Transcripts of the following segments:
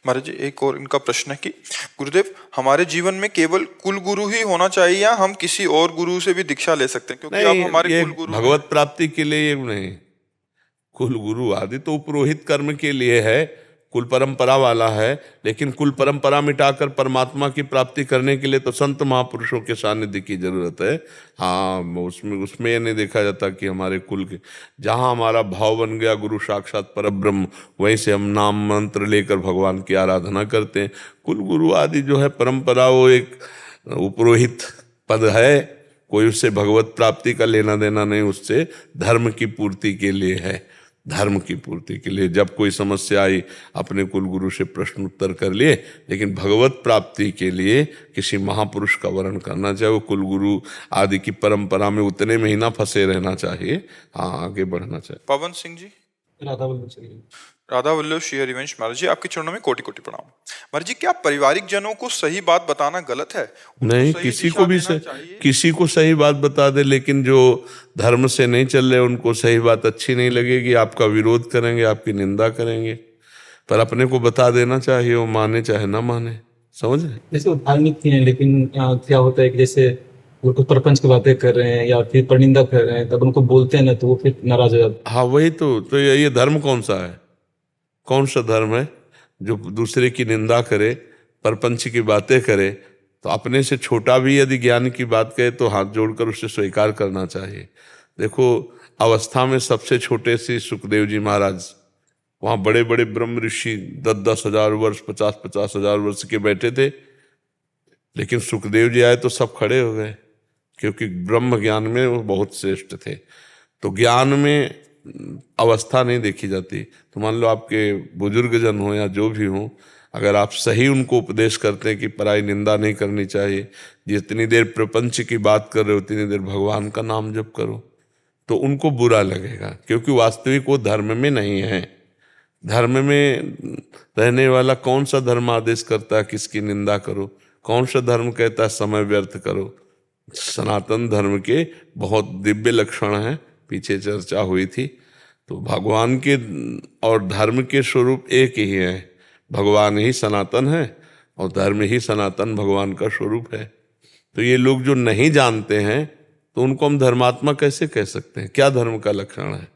महाराज जी, एक और इनका प्रश्न है कि गुरुदेव, हमारे जीवन में केवल कुल गुरु ही होना चाहिए या हम किसी और गुरु से भी दीक्षा ले सकते हैं, क्योंकि आप नहीं, हमारे ये कुल गुरु भगवत हैं। प्राप्ति के लिए ये नहीं। कुल गुरु आदि तो पुरोहित कर्म के लिए है, कुल परंपरा वाला है, लेकिन कुल परंपरा मिटाकर परमात्मा की प्राप्ति करने के लिए तो संत महापुरुषों के सानिध्य की जरूरत है। हाँ, उसमें ये नहीं देखा जाता कि हमारे कुल के, जहाँ हमारा भाव बन गया गुरु साक्षात परब्रह्म, वहीं से हम नाम मंत्र लेकर भगवान की आराधना करते हैं। कुल गुरु आदि जो है परंपरा, वो एक पुरोहित पद है, कोई उससे भगवत प्राप्ति का लेना देना नहीं, उससे धर्म की पूर्ति के लिए है। धर्म की पूर्ति के लिए जब कोई समस्या आई अपने कुल गुरु से प्रश्न उत्तर कर लिए, लेकिन भगवत प्राप्ति के लिए किसी महापुरुष का वर्ण करना चाहिए। वो कुल गुरु आदि की परंपरा में उतने में ही ना फंसे रहना चाहिए, हाँ आगे बढ़ना चाहिए। पवन सिंह जी। राधा वल्लभ श्री हरिवंश महाराज जी, आपके चरणों में कोटि कोटि प्रणाम। महाराज जी, क्या पारिवारिक जनों को सही बात बताना गलत है? नहीं, किसी को भी किसी को सही बात बता दे, लेकिन जो धर्म से नहीं चल रहे उनको सही बात अच्छी नहीं लगेगी, आपका विरोध करेंगे, आपकी निंदा करेंगे। पर अपने को बता देना चाहिए, वो माने चाहे ना माने, समझ रहे? जैसे वो धार्मिक थी हैं, लेकिन क्या होता है कि जैसे वो कुछ प्रपंच की बातें कर रहे हैं या फिर परनिंदा कर रहे हैं, तब उनको बोलते हैं ना तो वो फिर नाराज हो जाते हैं। हाँ, वही तो ये धर्म कौन सा है? कौन सा धर्म है जो दूसरे की निंदा करे, परपंच की बातें करे? तो अपने से छोटा भी यदि ज्ञान की बात कहे तो हाथ जोड़कर उसे स्वीकार करना चाहिए। देखो, अवस्था में सबसे छोटे से सुखदेव जी महाराज, वहाँ बड़े बड़े ब्रह्म ऋषि 10-10 हजार वर्ष, 50-50 हजार वर्ष के बैठे थे, लेकिन सुखदेव जी आए तो सब खड़े हो गए, क्योंकि ब्रह्म ज्ञान में वो बहुत श्रेष्ठ थे। तो ज्ञान में अवस्था नहीं देखी जाती। तो मान लो आपके बुजुर्ग जन हो या जो भी हो, अगर आप सही उनको उपदेश करते हैं कि पराई निंदा नहीं करनी चाहिए, जितनी देर प्रपंच की बात कर रहे हो उतनी देर भगवान का नाम जप करो, तो उनको बुरा लगेगा, क्योंकि वास्तविक वो धर्म में नहीं है। धर्म में रहने वाला कौन सा धर्म आदेश करता है किसकी निंदा करो? कौन सा धर्म कहता है समय व्यर्थ करो? सनातन धर्म के बहुत दिव्य लक्षण हैं, पीछे चर्चा हुई थी। तो भगवान के और धर्म के स्वरूप एक ही है, भगवान ही सनातन है और धर्म ही सनातन भगवान का स्वरूप है। तो ये लोग जो नहीं जानते हैं तो उनको हम धर्मात्मा कैसे कह सकते हैं? क्या धर्म का लक्षण है?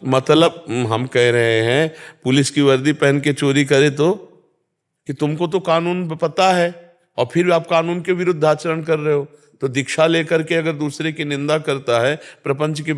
मतलब हम कह रहे हैं पुलिस की वर्दी पहन के चोरी करे तो, कि तुमको तो कानून पता है और फिर आप कानून के विरुद्ध आचरण कर रहे हो। तो दीक्षा लेकर के अगर दूसरे की निंदा करता है, प्रपंच की